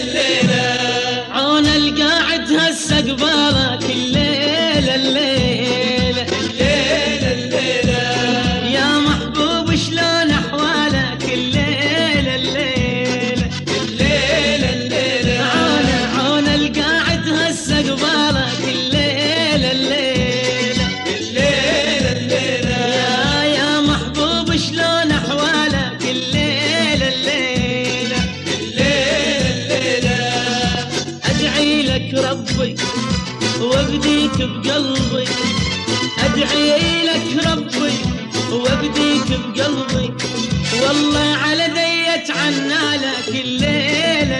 الليلة عون القاعد هسه قبالك الليلة الليلة الليلة يا محبوب شلون أحوالك الليلة الليلة عون القاعد هسه قبالك الليلة الليلة يا محبوب شلون أحوالك الليلة الليلة أدعي لك ربي وابديك بقلبي أدعي لك ربي وابديك بقلبي والله على ديت عنالك الليلة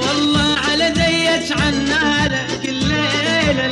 والله على ديت عنالك الليلة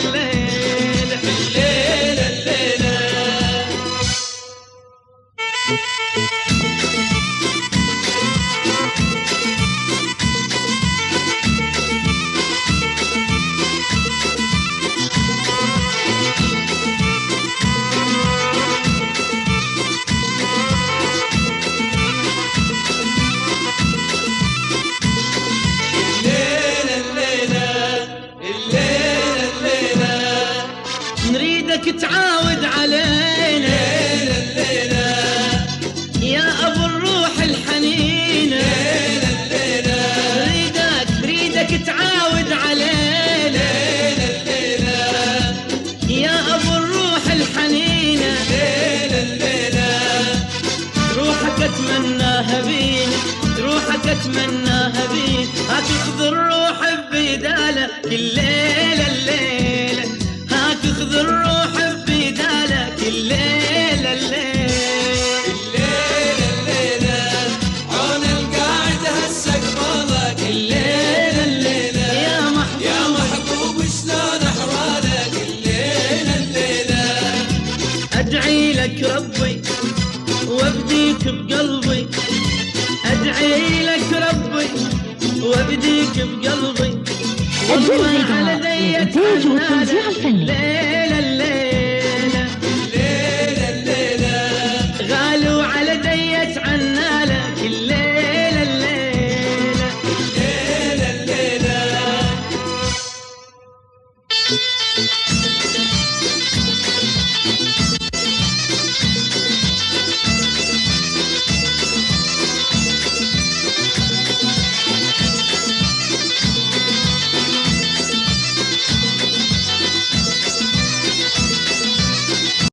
نريدك تعاود علينا يا أبو الروح الحنينة نريدك تعاود علينا يا أبو الروح الحنينة روحك أتمناها بين روحك أتمناها بين هتاخذ الروح ببدالك الليلة هاك خذ الروح ببدالك الليلة عون القاعد هسه قبالك الليلة يا محبوب شلون أحوالك الليلة أدعي لك ربي وابديك بقلبي أدعي لك ربي وابديك بقلبي الجريدة للإنتاج والتوزيع الفني.